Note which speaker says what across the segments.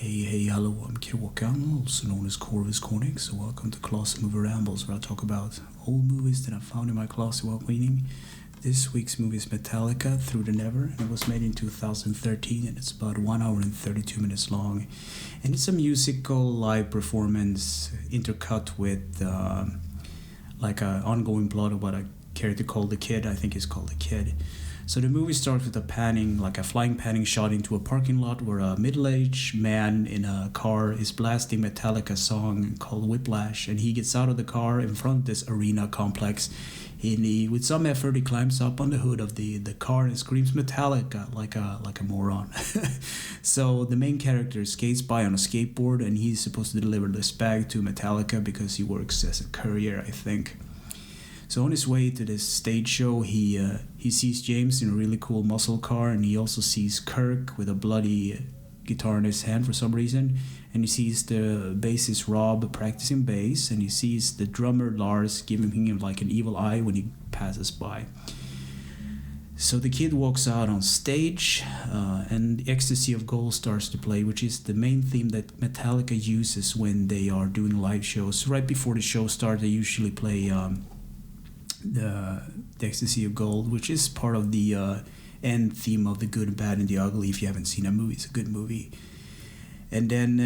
Speaker 1: Hey, hello, I'm Kråkan, also known as Corvus Cornix, so welcome to Closet Movie Rambles, where I talk about old movies that I found in my closet while cleaning. This week's movie is Metallica, Through the Never, and it was made in 2013, and it's about 1 hour and 32 minutes long. And it's a musical live performance intercut with like an ongoing plot of what a character called the Kid, I think he's called the Kid. So the movie starts with a panning, like a flying panning shot into a parking lot where a middle-aged man in a car is blasting Metallica song called Whiplash, and he gets out of the car in front of this arena complex. With some effort, he climbs up on the hood of the car and screams Metallica like a moron. So the main character skates by on a skateboard, and he's supposed to deliver this bag to Metallica because he works as a courier, I think. So on his way to this stage show, he sees James in a really cool muscle car, and he also sees Kirk with a bloody guitar in his hand for some reason, and he sees the bassist Rob practicing bass, and he sees the drummer Lars giving him like an evil eye when he passes by. So the Kid walks out on stage, and the Ecstasy of Gold starts to play, which is the main theme that Metallica uses when they are doing live shows. Right before the show starts, they usually play the Ecstasy of Gold, which is part of the end theme of The Good, Bad, and the Ugly. If you haven't seen a movie, it's a good movie. And then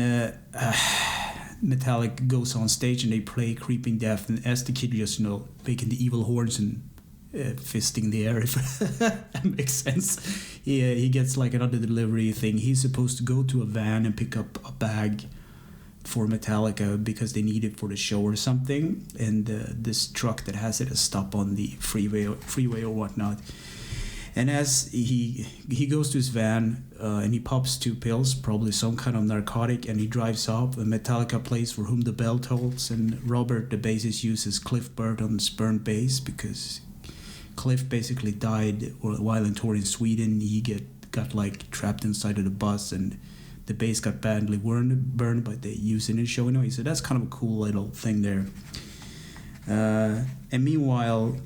Speaker 1: Metallica goes on stage and they play Creeping Death, and as the Kid just making the evil horns and fisting the air, if that makes sense. He gets like another delivery thing. He's supposed to go to a van and pick up a bag for Metallica because they need it for the show or something, and this truck that has it has stopped on the freeway or whatnot. And as he goes to his van and he pops 2 pills, probably some kind of narcotic, and he drives off, and Metallica plays For Whom the Bell Tolls, and Robert the bassist uses Cliff Burton's Burn Bass because Cliff basically died while on tour in Sweden. He got like trapped inside of the bus, and the bass got badly burned, but they use it in the show anyway. So that's kind of a cool little thing there. And meanwhile,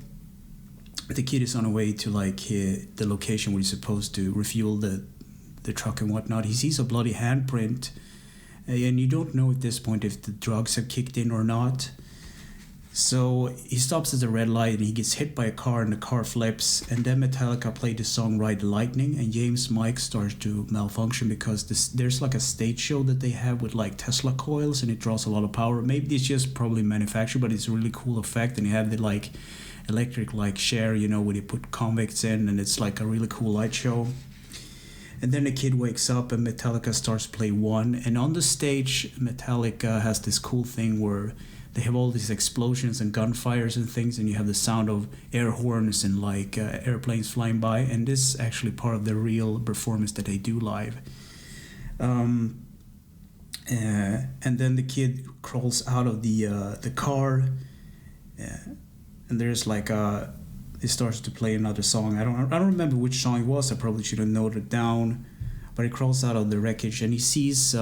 Speaker 1: the Kid is on the way to like the location where he's supposed to refuel the truck and whatnot. He sees a bloody handprint, and you don't know at this point if the drugs have kicked in or not. So he stops at the red light and he gets hit by a car, and the car flips, and then Metallica played the song Ride the Lightning, and James' mic starts to malfunction because there's like a stage show that they have with like Tesla coils, and it draws a lot of power. Maybe it's just probably manufactured, but it's a really cool effect, and you have the like electric like share, when you put convicts in, and it's like a really cool light show. And then the Kid wakes up and Metallica starts to play One, and on the stage Metallica has this cool thing where they have all these explosions and gunfires and things, and you have the sound of air horns and like airplanes flying by, and this is actually part of the real performance that they do live. And then the Kid crawls out of the car, and there's like it starts to play another song. I don't remember which song it was. I probably should have noted it down, but he crawls out of the wreckage and he sees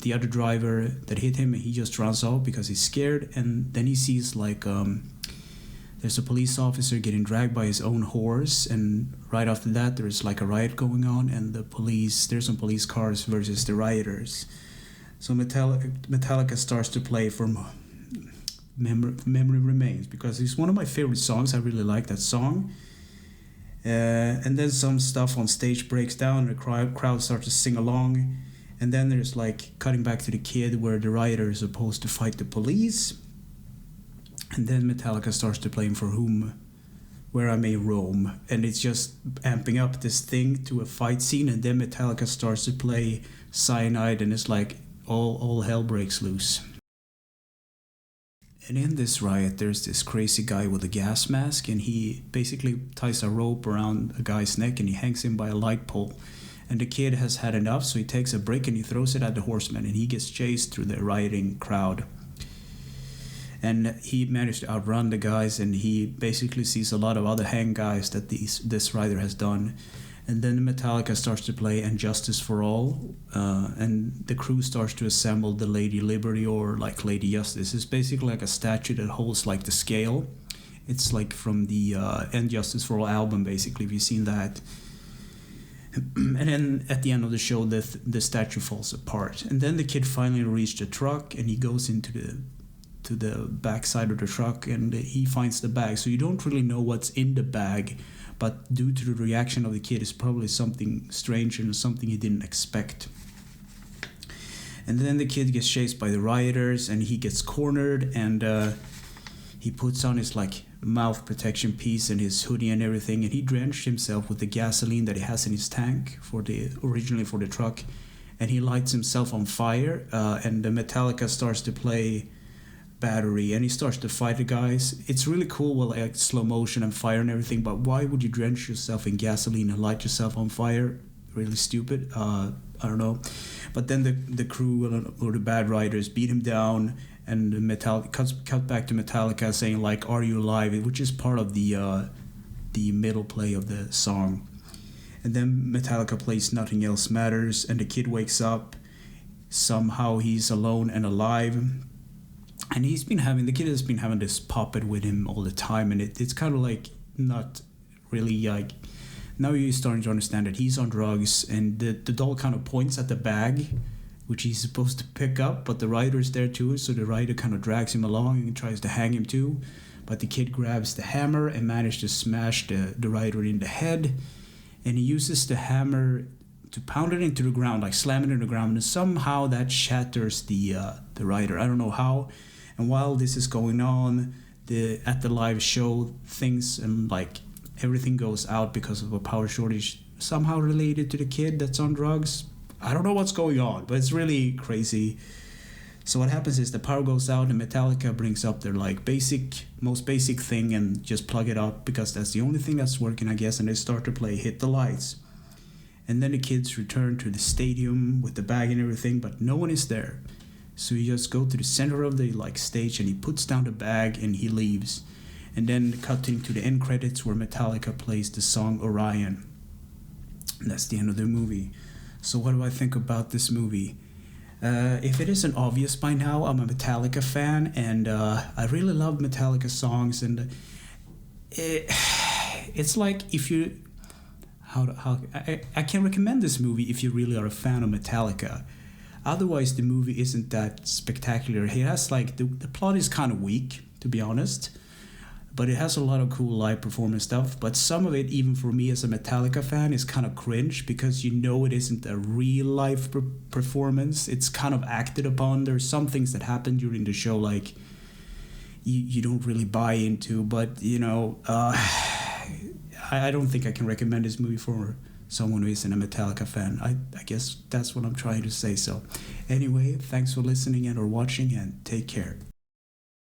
Speaker 1: the other driver that hit him, and he just runs off because he's scared. And then he sees like there's a police officer getting dragged by his own horse, and right after that there's like a riot going on, and there's some police cars versus the rioters. So Metallica starts to play from Memory Remains because it's one of my favorite songs. I really like that song. And then some stuff on stage breaks down, and the crowd starts to sing along. And then there's like cutting back to the Kid where the rioter is supposed to fight the police. And then Metallica starts to play For Where I May Roam. And it's just amping up this thing to a fight scene. And then Metallica starts to play Cyanide, and it's like all hell breaks loose. And in this riot, there's this crazy guy with a gas mask, and he basically ties a rope around a guy's neck and he hangs him by a light pole. And the Kid has had enough, so he takes a brick and he throws it at the horseman, and he gets chased through the rioting crowd. And he managed to outrun the guys, and he basically sees a lot of other hang guys that this rider has done. And then Metallica starts to play And Justice for All, and the crew starts to assemble the Lady Liberty, or like Lady Justice. It's basically like a statue that holds like the scale. It's like from the And Justice for All album, basically, if you've seen that. And then at the end of the show, the statue falls apart. And then the kid finally reaches the truck, and he goes into the backside of the truck, and he finds the bag. So you don't really know what's in the bag, but due to the reaction of the kid, it's probably something strange and something he didn't expect. And then the kid gets chased by the rioters, and he gets cornered, and he puts on his mouth protection piece and his hoodie and everything, and he drenched himself with the gasoline that he has in his tank originally for the truck, and he lights himself on fire, and the Metallica starts to play Battery, and he starts to fight the guys. It's really cool with slow motion and fire and everything, but why would you drench yourself in gasoline and light yourself on fire? Really stupid. I don't know. But then the crew or the bad riders beat him down, and cut back to Metallica saying "Are you alive?" which is part of the middle play of the song. And then Metallica plays "Nothing Else Matters," and the kid wakes up. Somehow he's alone and alive, and the kid has been having this puppet with him all the time, and it's kind of not really now you're starting to understand that he's on drugs, and the doll kind of points at the bag, which he's supposed to pick up, but the rider's there too, so the rider kind of drags him along and tries to hang him too, but the kid grabs the hammer and manages to smash the rider in the head, and he uses the hammer to pound it into the ground, slam it in the ground, and somehow that shatters the rider. I don't know how. And while this is going on, at the live show, things and everything goes out because of a power shortage, somehow related to the kid that's on drugs. I don't know what's going on, but it's really crazy. So what happens is the power goes out, and Metallica brings up their most basic thing and just plug it up because that's the only thing that's working, I guess, and they start to play Hit the Lights. And then the kids return to the stadium with the bag and everything, but no one is there. So you just go to the center of the stage, and he puts down the bag and he leaves. And then cutting to the end credits where Metallica plays the song Orion. And that's the end of the movie. So what do I think about this movie? If it isn't obvious by now, I'm a Metallica fan, and I really love Metallica songs, and it's if you... I can recommend this movie if you really are a fan of Metallica. Otherwise, the movie isn't that spectacular. It has the plot is kind of weak, to be honest, but it has a lot of cool live performance stuff. But some of it, even for me as a Metallica fan, is kind of cringe because it isn't a real life performance. It's kind of acted upon. There's some things that happen during the show you don't really buy into, but I don't think I can recommend this movie for someone who isn't a Metallica fan. I guess that's what I'm trying to say. So anyway, thanks for listening and or watching, and take care.